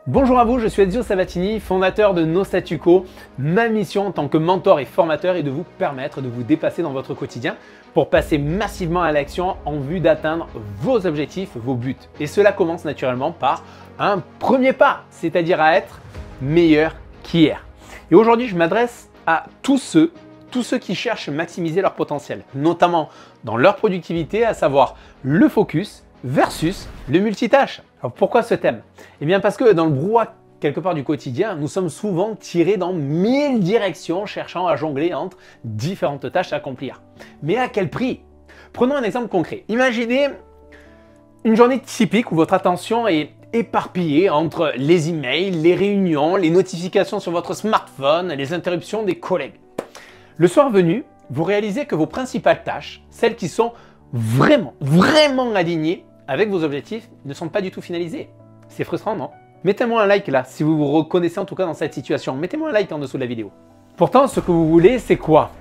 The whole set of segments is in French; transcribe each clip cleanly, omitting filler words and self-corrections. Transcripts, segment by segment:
Bonjour à vous, je suis Ezio Sabatini, fondateur de No Statu Quo. Ma mission en tant que mentor et formateur est de vous permettre de vous dépasser dans votre quotidien pour passer massivement à l'action en vue d'atteindre vos objectifs, vos buts. Et cela commence naturellement par un premier pas, c'est-à-dire à être meilleur qu'hier. Et aujourd'hui, je m'adresse à tous ceux qui cherchent à maximiser leur potentiel, notamment dans leur productivité, à savoir le focus versus le multitâche. Alors pourquoi ce thème? Eh bien parce que dans le brouhaha quelque part du quotidien, nous sommes souvent tirés dans 1000 directions cherchant à jongler entre différentes tâches à accomplir. Mais à quel prix? Prenons un exemple concret. Imaginez une journée typique où votre attention est éparpillée entre les emails, les réunions, les notifications sur votre smartphone, les interruptions des collègues. Le soir venu, vous réalisez que vos principales tâches, celles qui sont vraiment alignées avec vos objectifs, ne sont pas du tout finalisées. C'est frustrant, non? Mettez-moi un like là, si vous vous reconnaissez en tout cas dans cette situation. Mettez-moi un like en dessous de la vidéo. Pourtant, ce que vous voulez, c'est quoi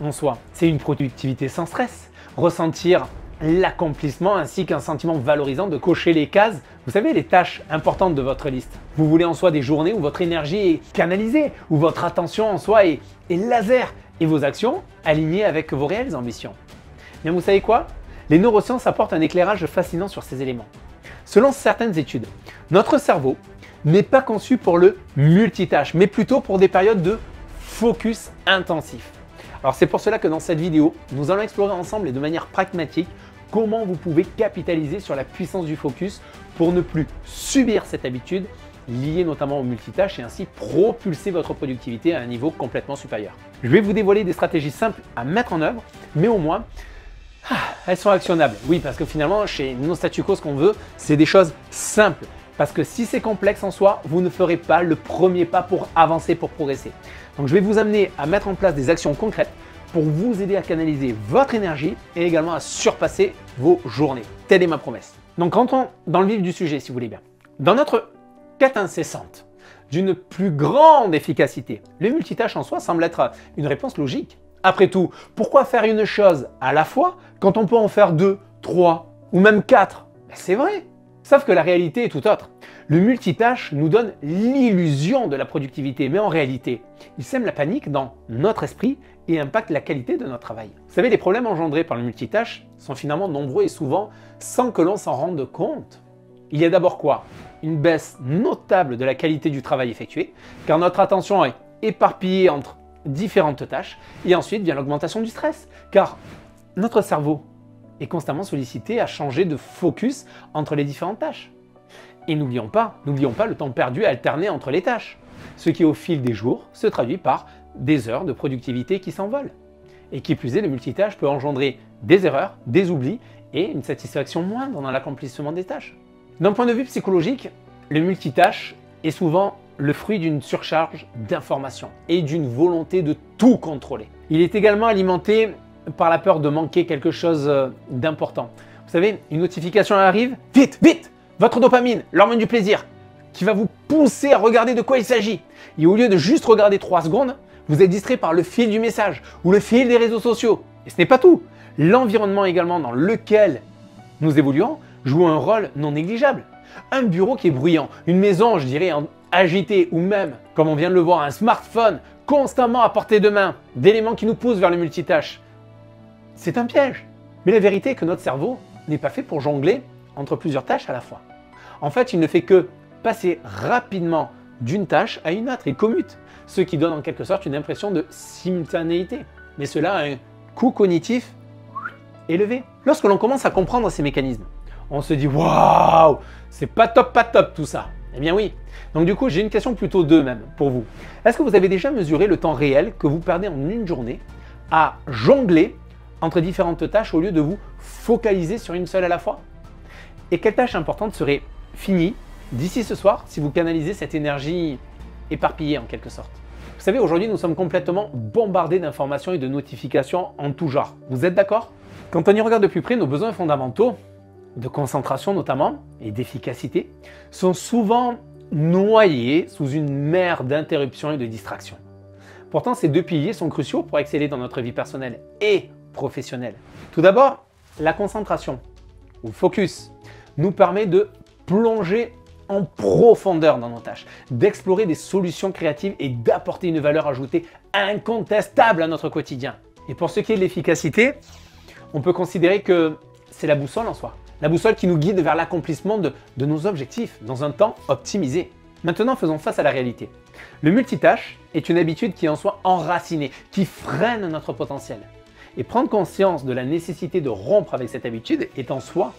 en soi? C'est une productivité sans stress, ressentir l'accomplissement ainsi qu'un sentiment valorisant de cocher les cases. Vous savez, les tâches importantes de votre liste. Vous voulez en soi des journées où votre énergie est canalisée, où votre attention en soi est laser et vos actions alignées avec vos réelles ambitions. Bien, vous savez quoi? Les neurosciences apportent un éclairage fascinant sur ces éléments. Selon certaines études, notre cerveau n'est pas conçu pour le multitâche, mais plutôt pour des périodes de focus intensif. Alors c'est pour cela que dans cette vidéo, nous allons explorer ensemble et de manière pragmatique comment vous pouvez capitaliser sur la puissance du focus pour ne plus subir cette habitude liée notamment au multitâche et ainsi propulser votre productivité à un niveau complètement supérieur. Je vais vous dévoiler des stratégies simples à mettre en œuvre, mais au moins elles sont actionnables. Oui, parce que finalement, chez No Statu Quo, ce qu'on veut, c'est des choses simples. Parce que si c'est complexe en soi, vous ne ferez pas le premier pas pour avancer, pour progresser. Donc, je vais vous amener à mettre en place des actions concrètes pour vous aider à canaliser votre énergie et également à surpasser vos journées. Telle est ma promesse. Donc, rentrons dans le vif du sujet, si vous voulez bien. Dans notre quête incessante d'une plus grande efficacité, le multitâche en soi semble être une réponse logique. Après tout, pourquoi faire une chose à la fois quand on peut en faire 2, 3 ou même 4? C'est vrai. Sauf que la réalité est tout autre. Le multitâche nous donne l'illusion de la productivité, mais en réalité, il sème la panique dans notre esprit et impacte la qualité de notre travail. Vous savez, les problèmes engendrés par le multitâche sont finalement nombreux et souvent sans que l'on s'en rende compte. Il y a d'abord quoi? Une baisse notable de la qualité du travail effectué, car notre attention est éparpillée entre différentes tâches, et ensuite vient l'augmentation du stress, car notre cerveau est constamment sollicité à changer de focus entre les différentes tâches. Et n'oublions pas le temps perdu à alterner entre les tâches, ce qui au fil des jours se traduit par des heures de productivité qui s'envolent. Et qui plus est, le multitâche peut engendrer des erreurs, des oublis et une satisfaction moindre dans l'accomplissement des tâches. D'un point de vue psychologique, le multitâche est souvent le fruit d'une surcharge d'informations et d'une volonté de tout contrôler. Il est également alimenté par la peur de manquer quelque chose d'important. Vous savez, une notification arrive, vite, vite, votre dopamine, l'hormone du plaisir, qui va vous pousser à regarder de quoi il s'agit. Et au lieu de juste regarder 3 secondes, vous êtes distrait par le fil du message ou le fil des réseaux sociaux. Et ce n'est pas tout. L'environnement également dans lequel nous évoluons joue un rôle non négligeable. Un bureau qui est bruyant, une maison, je dirais, agitée ou même, comme on vient de le voir, un smartphone constamment à portée de main, d'éléments qui nous poussent vers le multitâche. C'est un piège. Mais la vérité est que notre cerveau n'est pas fait pour jongler entre plusieurs tâches à la fois. En fait, il ne fait que passer rapidement d'une tâche à une autre. Il commute, ce qui donne en quelque sorte une impression de simultanéité. Mais cela a un coût cognitif élevé. Lorsque l'on commence à comprendre ces mécanismes, on se dit « Waouh, c'est pas top tout ça ». Eh bien oui. Donc du coup, j'ai une question plutôt deux même pour vous. Est-ce que vous avez déjà mesuré le temps réel que vous perdez en une journée à jongler entre différentes tâches au lieu de vous focaliser sur une seule à la fois? Et quelle tâche importante serait finie d'ici ce soir si vous canalisez cette énergie éparpillée en quelque sorte? Vous savez, aujourd'hui, nous sommes complètement bombardés d'informations et de notifications en tout genre. Vous êtes d'accord? Quand on y regarde de plus près, nos besoins fondamentaux, de concentration notamment, et d'efficacité, sont souvent noyés sous une mer d'interruptions et de distractions. Pourtant, ces deux piliers sont cruciaux pour exceller dans notre vie personnelle et professionnelle. Tout d'abord, la concentration, ou focus, nous permet de plonger en profondeur dans nos tâches, d'explorer des solutions créatives et d'apporter une valeur ajoutée incontestable à notre quotidien. Et pour ce qui est de l'efficacité, on peut considérer que c'est la boussole en soi. La boussole qui nous guide vers l'accomplissement de nos objectifs dans un temps optimisé. Maintenant, faisons face à la réalité. Le multitâche est une habitude qui est en soi enracinée, qui freine notre potentiel. Et prendre conscience de la nécessité de rompre avec cette habitude est en soi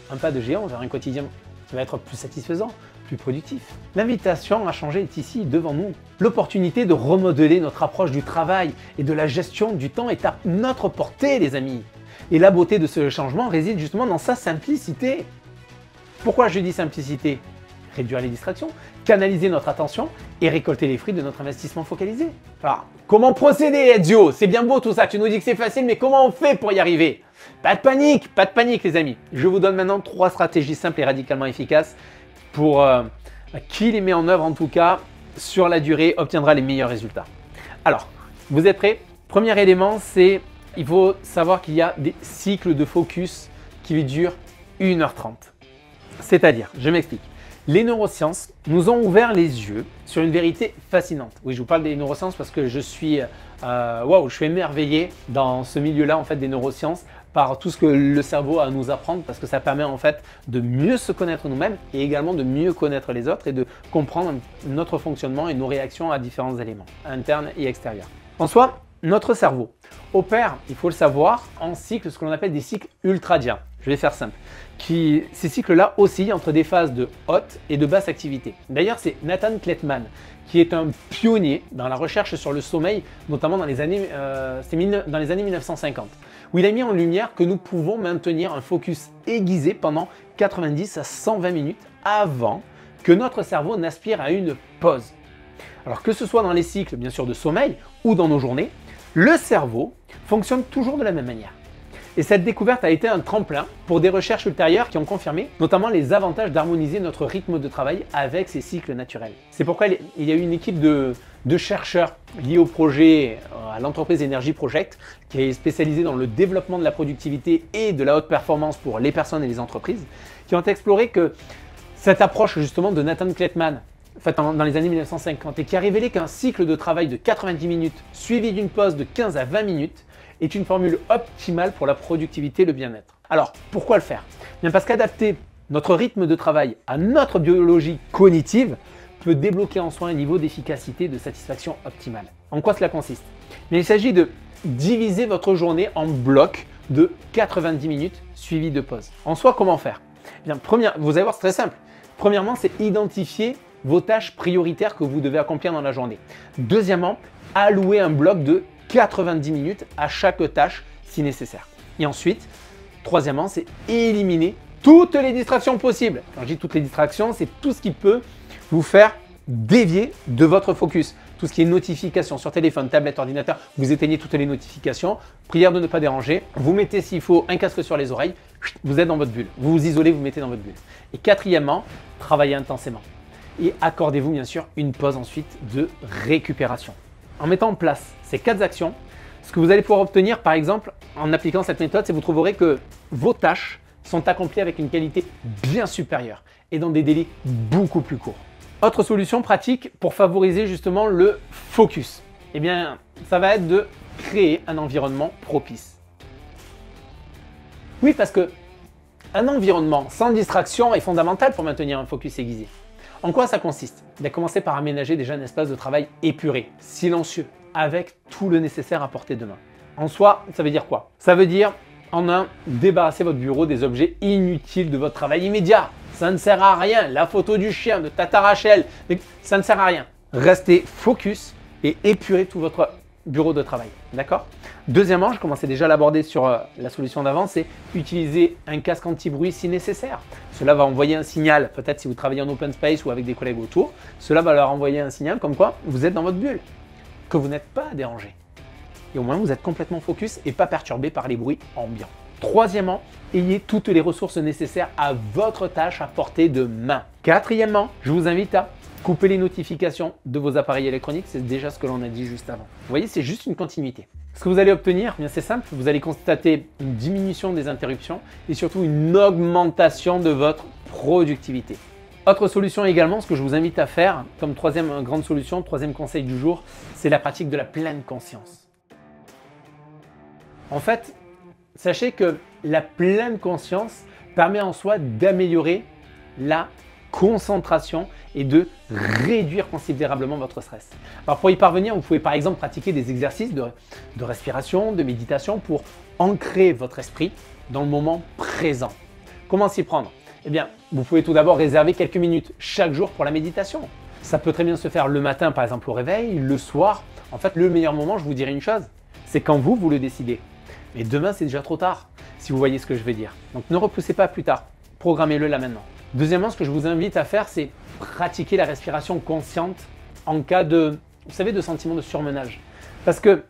un pas de géant vers un quotidien qui va être plus satisfaisant, plus productif. L'invitation à changer est ici, devant nous. L'opportunité de remodeler notre approche du travail et de la gestion du temps est à notre portée, les amis. Et la beauté de ce changement réside justement dans sa simplicité. Pourquoi je dis simplicité? Réduire les distractions, canaliser notre attention et récolter les fruits de notre investissement focalisé. Alors, comment procéder, Ezio? C'est bien beau tout ça, tu nous dis que c'est facile, mais comment on fait pour y arriver? Pas de panique les amis. Je vous donne maintenant 3 stratégies simples et radicalement efficaces pour qui les met en œuvre en tout cas sur la durée obtiendra les meilleurs résultats. Alors, vous êtes prêts? Premier élément, c'est il faut savoir qu'il y a des cycles de focus qui durent 1h30. C'est-à-dire, je m'explique. Les neurosciences nous ont ouvert les yeux sur une vérité fascinante. Oui, je vous parle des neurosciences parce que je suis émerveillé dans ce milieu-là en fait des neurosciences par tout ce que le cerveau a à nous apprendre parce que ça permet en fait de mieux se connaître nous-mêmes et également de mieux connaître les autres et de comprendre notre fonctionnement et nos réactions à différents éléments internes et extérieurs. En soi, notre cerveau opère, il faut le savoir, en cycles, ce que l'on appelle des cycles ultradiens. Je vais faire simple. Ces cycles-là oscillent entre des phases de haute et de basse activité. D'ailleurs, c'est Nathan Klettmann qui est un pionnier dans la recherche sur le sommeil, notamment dans les années 1950, où il a mis en lumière que nous pouvons maintenir un focus aiguisé pendant 90 à 120 minutes avant que notre cerveau n'aspire à une pause. Alors que ce soit dans les cycles, bien sûr, de sommeil ou dans nos journées, le cerveau fonctionne toujours de la même manière. Et cette découverte a été un tremplin pour des recherches ultérieures qui ont confirmé notamment les avantages d'harmoniser notre rythme de travail avec ces cycles naturels. C'est pourquoi il y a eu une équipe de chercheurs liés au projet, à l'entreprise Energy Project, qui est spécialisée dans le développement de la productivité et de la haute performance pour les personnes et les entreprises, qui ont exploré que cette approche justement de Nathan Klettmann, faite dans les années 1950, et qui a révélé qu'un cycle de travail de 90 minutes suivi d'une pause de 15 à 20 minutes est une formule optimale pour la productivité et le bien-être. Alors, pourquoi le faire? Bien parce qu'adapter notre rythme de travail à notre biologie cognitive peut débloquer en soi un niveau d'efficacité et de satisfaction optimale. En quoi cela consiste? Bien, il s'agit de diviser votre journée en blocs de 90 minutes suivis de pause. En soi, comment faire? Bien, vous allez voir, c'est très simple. Premièrement, c'est identifier vos tâches prioritaires que vous devez accomplir dans la journée. Deuxièmement, allouer un bloc de 90 minutes à chaque tâche si nécessaire. Et ensuite, troisièmement, c'est éliminer toutes les distractions possibles. Quand je dis toutes les distractions, c'est tout ce qui peut vous faire dévier de votre focus. Tout ce qui est notifications sur téléphone, tablette, ordinateur, vous éteignez toutes les notifications. Prière de ne pas déranger. Vous mettez s'il faut un casque sur les oreilles. Vous êtes dans votre bulle. Vous vous isolez, vous mettez dans votre bulle. Et quatrièmement, travaillez intensément. Et accordez-vous bien sûr une pause ensuite de récupération. En mettant en place ces 4 actions, ce que vous allez pouvoir obtenir par exemple en appliquant cette méthode, c'est que vous trouverez que vos tâches sont accomplies avec une qualité bien supérieure et dans des délais beaucoup plus courts. Autre solution pratique pour favoriser justement le focus, eh bien ça va être de créer un environnement propice. Oui, parce que un environnement sans distraction est fondamental pour maintenir un focus aiguisé. En quoi ça consiste? Commencer par aménager déjà un espace de travail épuré, silencieux, avec tout le nécessaire à portée de main. En soi, ça veut dire quoi? Ça veut dire, en un, débarrasser votre bureau des objets inutiles de votre travail immédiat. Ça ne sert à rien. La photo du chien, de Tata Rachel, ça ne sert à rien. Restez focus et épurez tout votre bureau de travail. D'accord? Deuxièmement, je commençais déjà à l'aborder sur la solution d'avant, c'est utiliser un casque anti-bruit si nécessaire. Cela va envoyer un signal, peut-être si vous travaillez en open space ou avec des collègues autour, cela va leur envoyer un signal comme quoi vous êtes dans votre bulle, que vous n'êtes pas dérangé. Et au moins, vous êtes complètement focus et pas perturbé par les bruits ambiants. Troisièmement, ayez toutes les ressources nécessaires à votre tâche à portée de main. Quatrièmement, je vous invite à couper les notifications de vos appareils électroniques, c'est déjà ce que l'on a dit juste avant. Vous voyez, c'est juste une continuité. Ce que vous allez obtenir, bien c'est simple, vous allez constater une diminution des interruptions et surtout une augmentation de votre productivité. Autre solution également, ce que je vous invite à faire comme troisième grande solution, troisième conseil du jour, c'est la pratique de la pleine conscience. En fait, sachez que la pleine conscience permet en soi d'améliorer la concentration et de réduire considérablement votre stress. Alors pour y parvenir, vous pouvez par exemple pratiquer des exercices de respiration, de méditation pour ancrer votre esprit dans le moment présent. Comment s'y prendre? Eh bien, vous pouvez tout d'abord réserver quelques minutes chaque jour pour la méditation. Ça peut très bien se faire le matin par exemple au réveil, le soir. En fait, le meilleur moment, je vous dirais une chose, c'est quand vous le décidez. Mais demain, c'est déjà trop tard, si vous voyez ce que je veux dire. Donc ne repoussez pas plus tard, programmez-le là maintenant. Deuxièmement, ce que je vous invite à faire, c'est pratiquer la respiration consciente en cas de, vous savez, de sentiment de surmenage. Parce que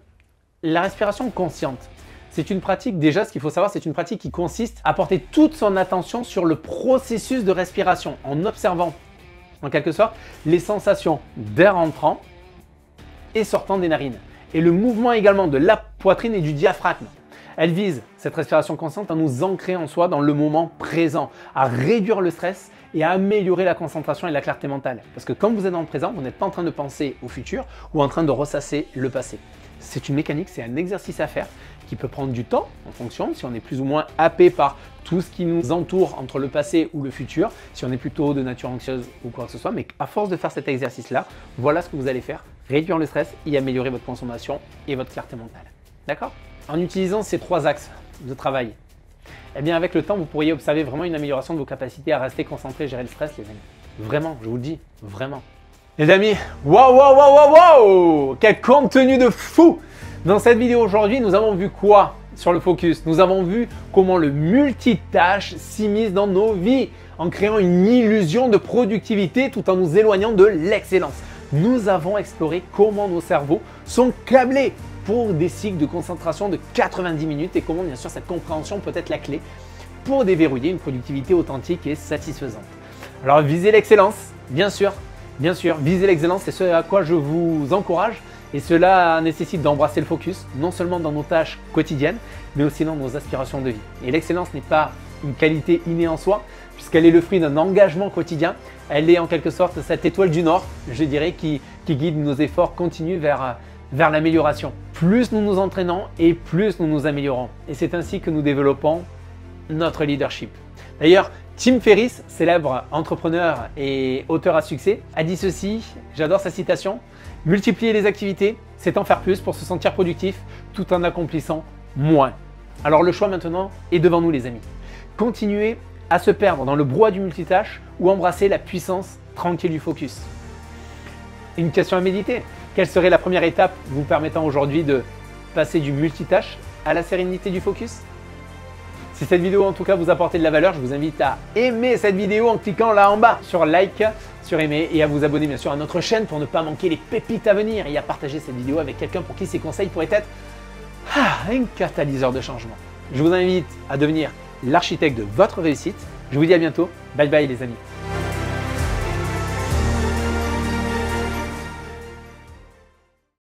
la respiration consciente, c'est une pratique, déjà ce qu'il faut savoir, c'est une pratique qui consiste à porter toute son attention sur le processus de respiration en observant en quelque sorte les sensations d'air entrant et sortant des narines et le mouvement également de la poitrine et du diaphragme. Elle vise, cette respiration consciente, à nous ancrer en soi dans le moment présent, à réduire le stress et à améliorer la concentration et la clarté mentale. Parce que quand vous êtes dans le présent, vous n'êtes pas en train de penser au futur ou en train de ressasser le passé. C'est une mécanique, c'est un exercice à faire qui peut prendre du temps en fonction si on est plus ou moins happé par tout ce qui nous entoure entre le passé ou le futur, si on est plutôt de nature anxieuse ou quoi que ce soit. Mais à force de faire cet exercice-là, voilà ce que vous allez faire, réduire le stress et améliorer votre concentration et votre clarté mentale. D'accord? En utilisant ces trois axes de travail, eh bien avec le temps, vous pourriez observer vraiment une amélioration de vos capacités à rester concentré et gérer le stress, les amis. Vraiment, je vous le dis, vraiment. Les amis, waouh, quel contenu de fou! Dans cette vidéo aujourd'hui, nous avons vu quoi sur le focus? Nous avons vu comment le multitâche s'immisce dans nos vies en créant une illusion de productivité tout en nous éloignant de l'excellence. Nous avons exploré comment nos cerveaux sont câblés pour des cycles de concentration de 90 minutes et comment bien sûr cette compréhension peut être la clé pour déverrouiller une productivité authentique et satisfaisante. Alors visez l'excellence, bien sûr, visez l'excellence, c'est ce à quoi je vous encourage et cela nécessite d'embrasser le focus, non seulement dans nos tâches quotidiennes, mais aussi dans nos aspirations de vie. Et l'excellence n'est pas une qualité innée en soi, puisqu'elle est le fruit d'un engagement quotidien, elle est en quelque sorte cette étoile du Nord, je dirais, qui guide nos efforts continus vers l'amélioration. Plus nous nous entraînons et plus nous nous améliorons. Et c'est ainsi que nous développons notre leadership. D'ailleurs, Tim Ferriss, célèbre entrepreneur et auteur à succès, a dit ceci, j'adore sa citation, « Multiplier les activités, c'est en faire plus pour se sentir productif tout en accomplissant moins. » Alors le choix maintenant est devant nous les amis. Continuer à se perdre dans le brouhaha du multitâche ou embrasser la puissance tranquille du focus. Une question à méditer. Quelle serait la première étape vous permettant aujourd'hui de passer du multitâche à la sérénité du focus? Si cette vidéo en tout cas vous a apporté de la valeur, je vous invite à aimer cette vidéo en cliquant là en bas sur like, sur aimer et à vous abonner bien sûr à notre chaîne pour ne pas manquer les pépites à venir et à partager cette vidéo avec quelqu'un pour qui ces conseils pourraient être un catalyseur de changement. Je vous invite à devenir l'architecte de votre réussite. Je vous dis à bientôt. Bye bye les amis.